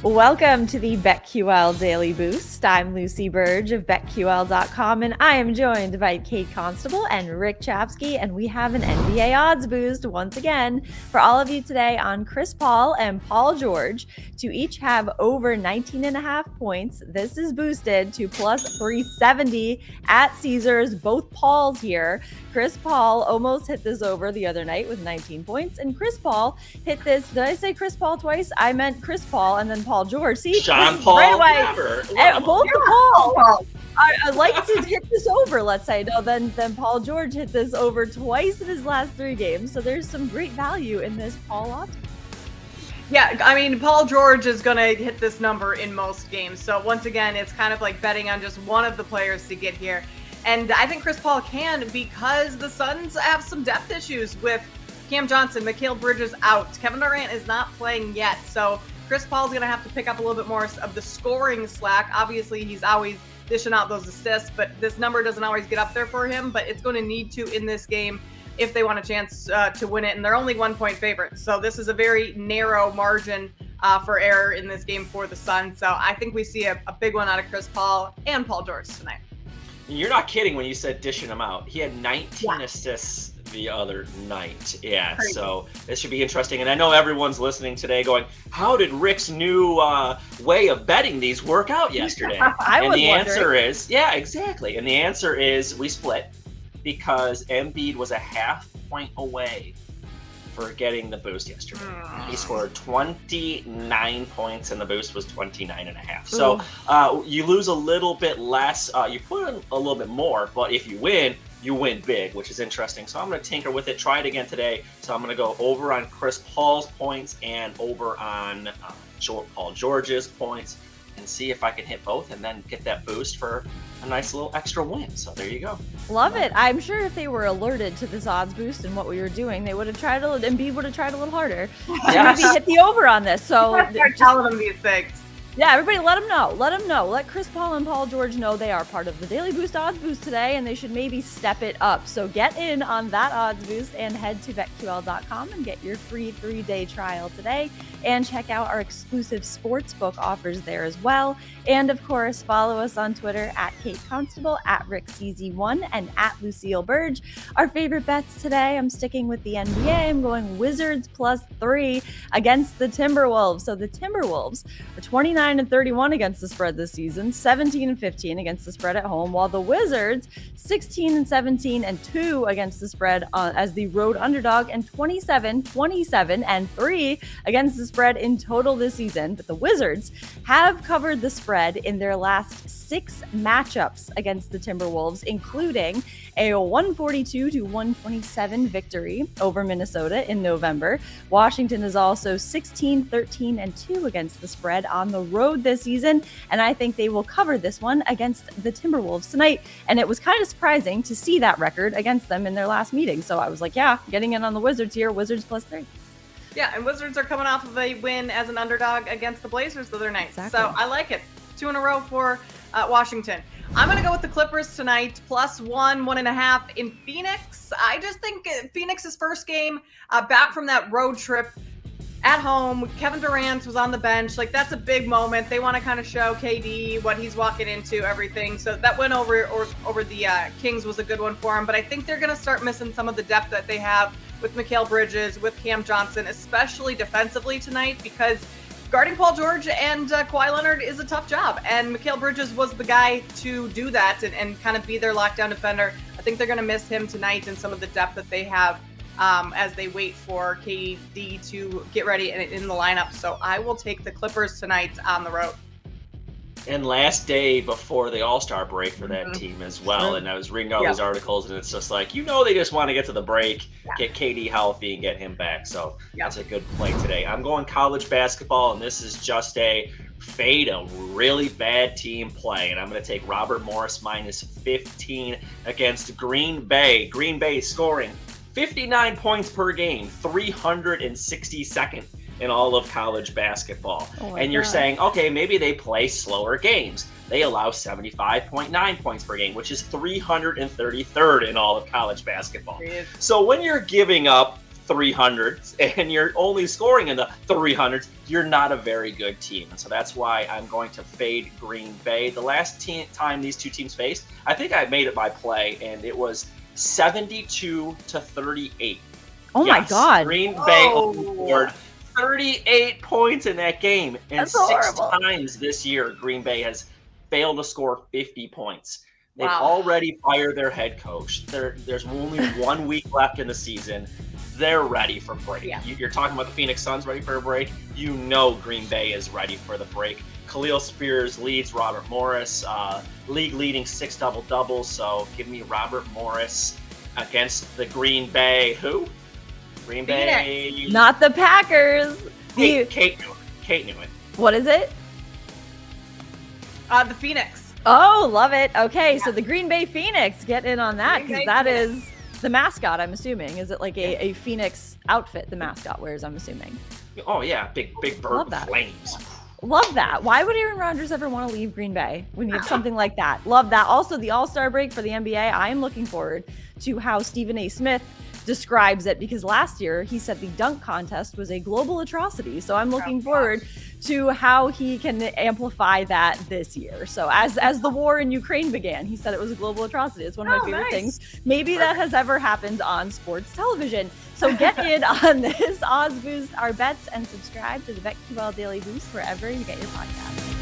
Welcome to the BetQL Daily Boost. I'm Lucy Burge of BetQL.com, and I am joined by Kate Constable and Rick Chapsky, and we have an NBA odds boost once again for all of you today on Chris Paul and Paul George to each have over 19.5 points. This is boosted to plus 370 at Caesars. Both Pauls here. Chris Paul almost hit this over the other night with 19 points, and Chris Paul hit this. Did I say Chris Paul twice? I meant Chris Paul and then Paul George. See, Sean Paul, right away. Both the Paul. I like to hit this over, let's say. No, then Paul George hit this over twice in his last 3 games. So there's some great value in this Paul odds. Yeah, I mean, Paul George is going to hit this number in most games. So once again, it's kind of like betting on just one of the players to get here. And I think Chris Paul can because the Suns have some depth issues with Cam Johnson, Mikal Bridges out. Kevin Durant is not playing yet. So Chris Paul's going to have to pick up a little bit more of the scoring slack. Obviously, he's always dishing out those assists, but this number doesn't always get up there for him. But it's going to need to in this game if they want a chance to win it. And they're only 1-point favorites. So this is a very narrow margin for error in this game for the Suns. So I think we see a big one out of Chris Paul and Paul George tonight. You're not kidding when you said dishing him out. He had 19 assists the other night. Yeah, Crazy. So this should be interesting. And I know everyone's listening today going, how did Rick's new way of betting these work out yesterday? And the answer is, yeah, exactly. And the answer is we split because Embiid was a half point away for getting the boost yesterday. He scored 29 points and the boost was 29.5. So you lose a little bit less. You put in a little bit more, but if you win big, which is interesting. So I'm going to tinker with it, try it again today. So I'm going to go over on Chris Paul's points and over on Paul George's points and see if I can hit both and then get that boost for a nice little extra win. So there you go. Love it. I'm sure if they were alerted to this odds boost and what we were doing, they would have tried Embiid would have tried a little harder to maybe hit the over on this. So just telling them these things. Yeah, everybody let them know. Let them know. Let Chris Paul and Paul George know they are part of the Daily Boost odds boost today, and they should maybe step it up. So get in on that odds boost and head to BetQL.com and get your free 3-day trial today. And check out our exclusive sportsbook offers there as well. And of course, follow us on Twitter at Kate Constable, at RickCZ1, and at Lucille Burge. Our favorite bets today, I'm sticking with the NBA. I'm going Wizards plus 3 against the Timberwolves. So the Timberwolves are 29-31 against the spread this season, 17-15 against the spread at home, while the Wizards 16-17-2 against the spread as the road underdog, and 27-27-3 against the spread in total this season. But the Wizards have covered the spread in their last 6 matchups against the Timberwolves, including a 142-127 victory over Minnesota in November. Washington is also 16-13-2 against the spread on the road this season, and I think they will cover this one against the Timberwolves tonight. And it was kind of surprising to see that record against them in their last meeting. So I was like, yeah, getting in on the Wizards here. Wizards plus 3. Yeah, and Wizards are coming off of a win as an underdog against the Blazers the other night. Exactly. So I like it. 2 in a row for Washington. I'm going to go with the Clippers tonight, plus 1.5 in Phoenix. I just think Phoenix's first game back from that road trip at home, Kevin Durant was on the bench. Like, that's a big moment. They want to kind of show KD what he's walking into, everything. So that win over the Kings was a good one for him. But I think they're going to start missing some of the depth that they have with Mikal Bridges, with Cam Johnson, especially defensively tonight, because guarding Paul George and Kawhi Leonard is a tough job. And Mikal Bridges was the guy to do that and kind of be their lockdown defender. I think they're going to miss him tonight and some of the depth that they have as they wait for KD to get ready in the lineup. So I will take the Clippers tonight on the road. And last day before the All-Star break for that team as well. And I was reading all these articles, and it's just like, they just want to get to the break, get KD healthy, and get him back. So that's a good play today. I'm going college basketball, and this is just a fade a really bad team play. And I'm going to take Robert Morris minus 15 against Green Bay. Green Bay scoring 59 points per game, 362nd in all of college basketball. And you're saying, okay, maybe they play slower games. They allow 75.9 points per game, which is 333rd in all of college basketball. So when you're giving up 300s and you're only scoring in the 300s, you're not a very good team. And so that's why I'm going to fade Green Bay. The last time these two teams faced, I think I made it by play, and it was 72-38. Oh my God. Green Bay scored 38 points in that game. And That's 6 horrible. times this year, Green Bay has failed to score 50 points. They've Wow. already fired their head coach. There's only 1 week left in the season. They're ready for break. Yeah. You're talking about the Phoenix Suns ready for a break. You know Green Bay is ready for the break. Khalil Spears leads Robert Morris, league-leading 6 double-doubles. So give me Robert Morris against the Green Bay. Who? Green Bay. Not the Packers. Kate knew it. What is it? The Phoenix. Oh, love it. Okay, so the Green Bay Phoenix, get in on that, Green because Bay that Phoenix. is the mascot, I'm assuming. Is it like a Phoenix outfit the mascot wears, I'm assuming? Oh yeah, big bird Love with that. flames. Love that. Why would Aaron Rodgers ever want to leave Green Bay when you have something like that? Love that. Also, the All-Star break for the NBA, I am looking forward to how Stephen A. Smith describes it, because last year he said the dunk contest was a global atrocity. So I'm looking forward to how he can amplify that this year. So as the war in Ukraine began, he said it was a global atrocity. It's one of my favorite things maybe that has ever happened on sports television. So get in on this odds boost, our bets, and subscribe to the BetQL Daily Boost wherever you get your podcasts.